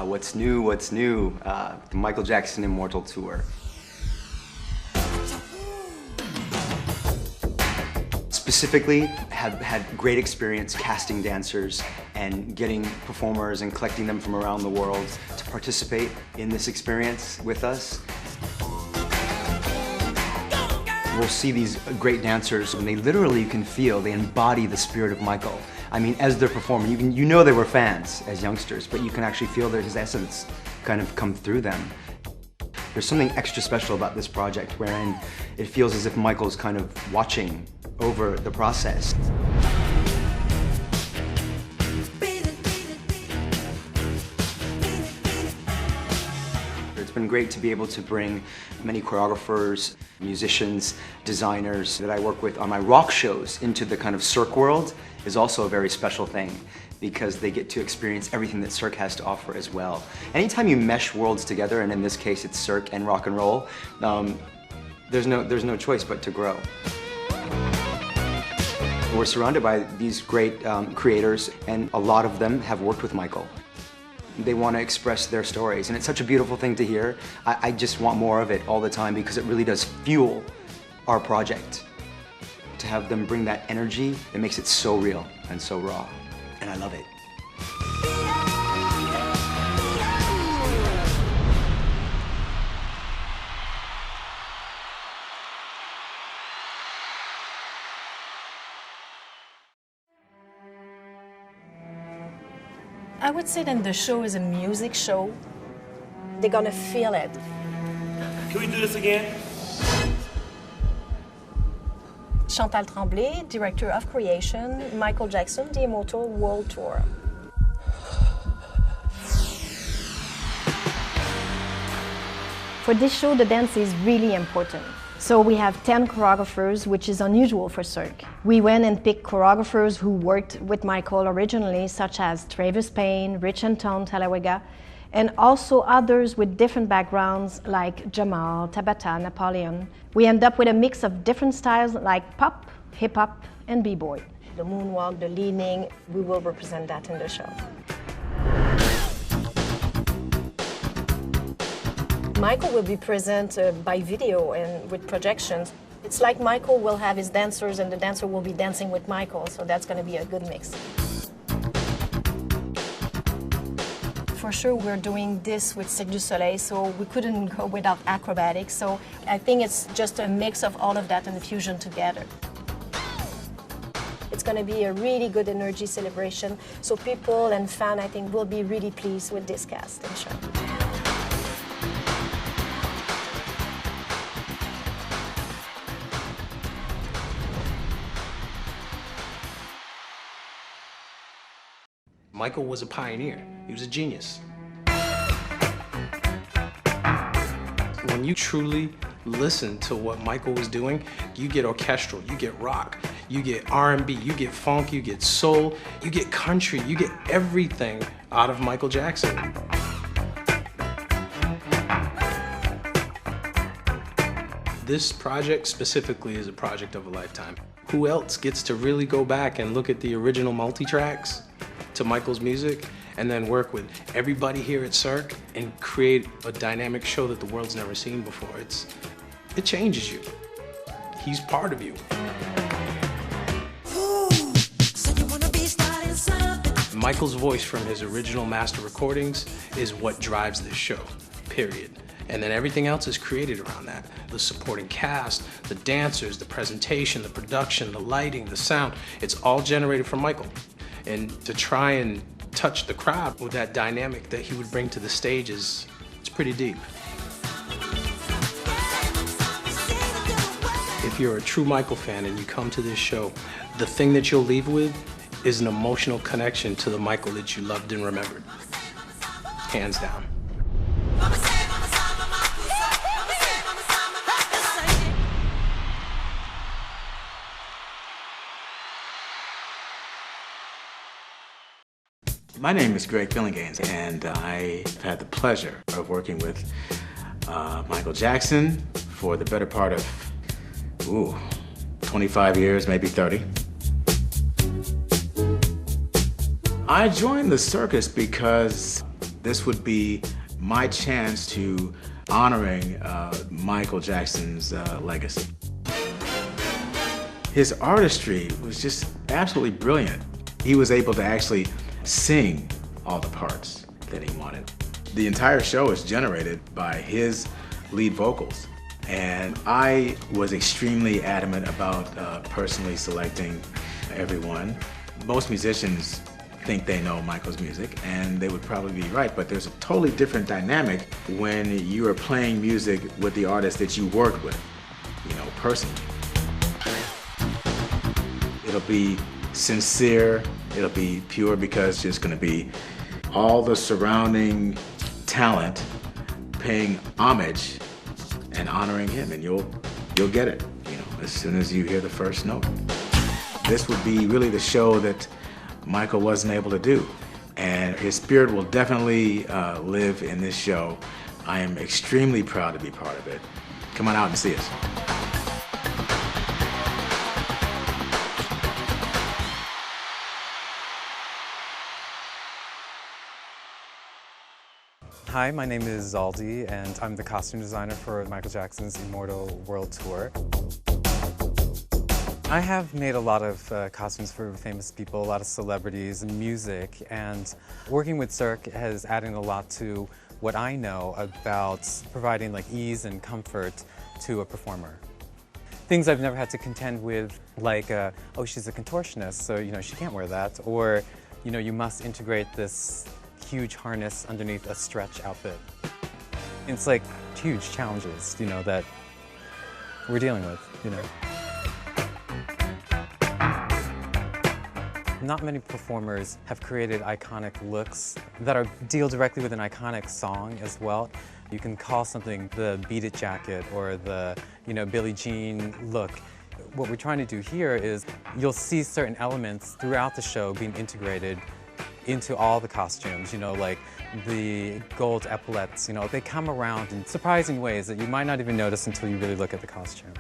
What's new, the Michael Jackson Immortal Tour. Specifically, have had great experience casting dancers and getting performers and collecting them from around the world to participate in this experience with us. We'll see these great dancers, and they literally, you can feel, they embody the spirit of Michael. I mean, as they're performing, you know they were fans as youngsters, but you can actually feel his essence kind of come through them. There's something extra special about this project wherein it feels as if Michael's kind of watching over the process. It's been great to be able to bring many choreographers, musicians, designers that I work with on my rock shows into the kind of Cirque world is also a very special thing because they get to experience everything that Cirque has to offer as well. Anytime you mesh worlds together, and in this case it's Cirque and rock and roll, there's no choice but to grow. We're surrounded by these great creators, and a lot of them have worked with Michael. They want to express their stories, and it's such a beautiful thing to hear. I just want more of it all the time because it really does fuel our project. To have them bring that energy, it makes it so real and so raw, and I love it. I would say that the show is a music show. They're gonna feel it. Can we do this again? Chantal Tremblay, Director of Creation, Michael Jackson, The Immortal World Tour. For this show, the dance is really important. So we have 10 choreographers, which is unusual for Cirque. We went and picked choreographers who worked with Michael originally, such as Travis Payne, Rich Anton Talawega, and also others with different backgrounds like Jamal, Tabata, Napoleon. We end up with a mix of different styles like pop, hip-hop, and b-boy. The moonwalk, the leaning, we will represent that in the show. Michael will be present by video and with projections. It's like Michael will have his dancers and the dancer will be dancing with Michael, so that's going to be a good mix. For sure, we're doing this with Cirque du Soleil, so we couldn't go without acrobatics, so I think it's just a mix of all of that and the fusion together. It's going to be a really good energy celebration, so people and fans, I think, will be really pleased with this cast and show. Michael was a pioneer. He was a genius. When you truly listen to what Michael was doing, you get orchestral, you get rock, you get R&B, you get funk, you get soul, you get country, you get everything out of Michael Jackson. This project specifically is a project of a lifetime. Who else gets to really go back and look at the original multi-tracks to Michael's music and then work with everybody here at Cirque and create a dynamic show that the world's never seen before? It changes you. He's part of you. Michael's voice from his original master recordings is what drives this show, period. And then everything else is created around that. The supporting cast, the dancers, the presentation, the production, the lighting, the sound, it's all generated from Michael. And to try and touch the crowd with that dynamic that he would bring to the stage it's pretty deep. If you're a true Michael fan and you come to this show, the thing that you'll leave with is an emotional connection to the Michael that you loved and remembered. Hands down. My name is Greg Phillinganes, and I've had the pleasure of working with Michael Jackson for the better part of, 25 years, maybe 30. I joined the circus because This would be my chance to honoring Michael Jackson's legacy. His artistry was just absolutely brilliant. He was able to actually sing all the parts that he wanted. The entire show is generated by his lead vocals. And I was extremely adamant about personally selecting everyone. Most musicians think they know Michael's music, and they would probably be right, but there's a totally different dynamic when you are playing music with the artist that you worked with, you know, personally. It'll be sincere, it'll be pure, because it's just gonna be all the surrounding talent paying homage and honoring him, and you'll get it, you know, as soon as you hear the first note. This would be really the show that Michael wasn't able to do, and his spirit will definitely live in this show. I am extremely proud to be part of it. Come on out and see us. Hi, my name is Zaldy, and I'm the costume designer for Michael Jackson's Immortal World Tour. I have made a lot of costumes for famous people, a lot of celebrities and music, and working with Cirque has added a lot to what I know about providing like ease and comfort to a performer. Things I've never had to contend with, like, oh, she's a contortionist, so you know she can't wear that, or you know you must integrate this huge harness underneath a stretch outfit. It's like huge challenges, you know, that we're dealing with, you know. Not many performers have created iconic looks that deal directly with an iconic song as well. You can call something the Beat It jacket or the, you know, Billie Jean look. What we're trying to do here is you'll see certain elements throughout the show being integrated into all the costumes, you know, like the gold epaulets, you know, they come around in surprising ways that you might not even notice until you really look at the costume.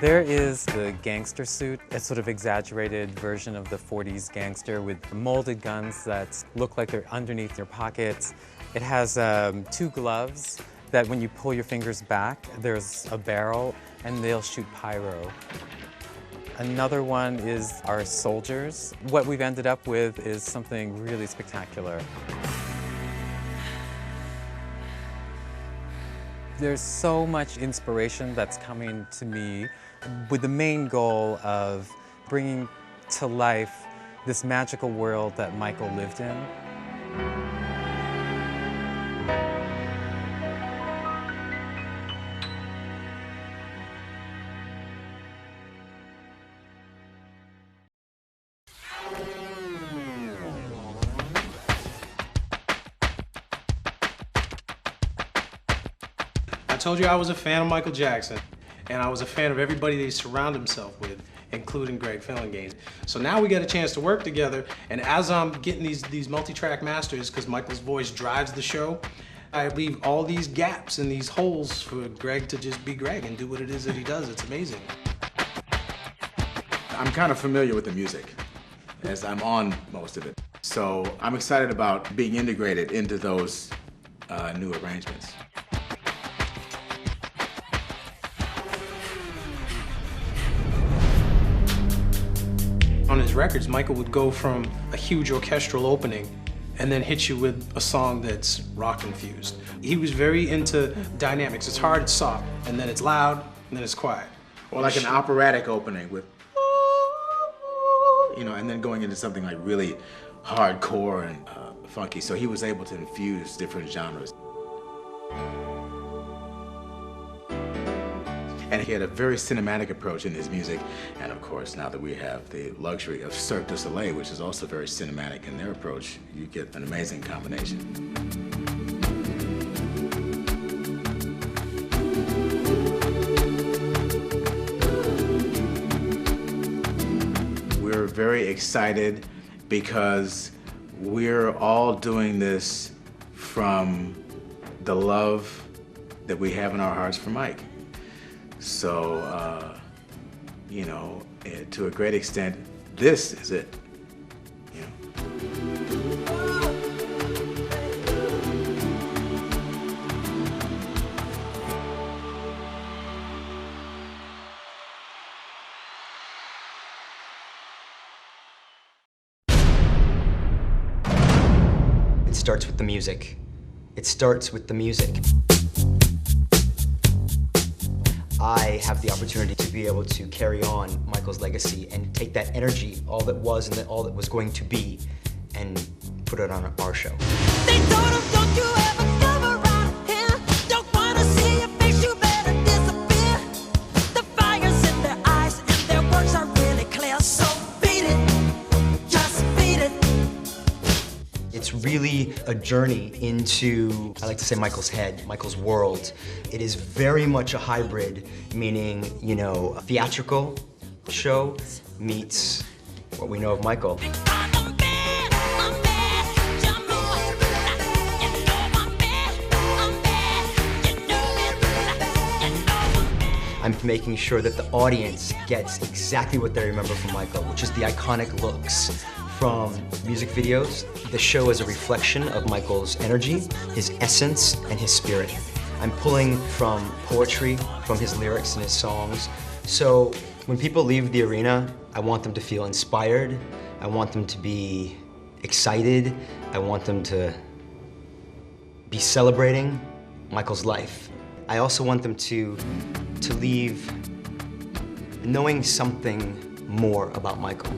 There is the Gangster Suit, a sort of exaggerated version of the 40s gangster with molded guns that look like they're underneath your pockets. It has 2 gloves that when you pull your fingers back, there's a barrel and they'll shoot pyro. Another one is our soldiers. What we've ended up with is something really spectacular. There's so much inspiration that's coming to me with the main goal of bringing to life this magical world that Michael lived in. I told you I was a fan of Michael Jackson, and I was a fan of everybody that he surrounded himself with, including Greg Phillinganes. So now we get a chance to work together, and as I'm getting these multi-track masters, because Michael's voice drives the show, I leave all these gaps and these holes for Greg to just be Greg and do what it is that he does. It's amazing. I'm kind of familiar with the music, as I'm on most of it. So I'm excited about being integrated into those new arrangements. On his records, Michael would go from a huge orchestral opening and then hit you with a song that's rock-infused. He was very into dynamics. It's hard, it's soft, and then it's loud, and then it's quiet. Or like an operatic opening with, you know, and then going into something like really hardcore and funky. So he was able to infuse different genres. And he had a very cinematic approach in his music. And of course, now that we have the luxury of Cirque du Soleil, which is also very cinematic in their approach, you get an amazing combination. We're very excited because we're all doing this from the love that we have in our hearts for Mike. So, you know, to a great extent, this is it. You know? starts with the music. It starts with the music. I have the opportunity to be able to carry on Michael's legacy and take that energy, all that was and all that was going to be, and put it on our show. They told him, don't you ever come around here. Don't wanna see your face, you better disappear. The fire's in their eyes and their words are really clear. So beat it, just beat it. It's really a journey into, I like to say, Michael's head, Michael's world. It is very much a hybrid, meaning, you know, a theatrical show meets what we know of Michael. I'm making sure that the audience gets exactly what they remember from Michael, which is the iconic looks from music videos. The show is a reflection of Michael's energy, his essence, and his spirit. I'm pulling from poetry, from his lyrics and his songs. So when people leave the arena, I want them to feel inspired. I want them to be excited. I want them to be celebrating Michael's life. I also want them to leave knowing something more about Michael.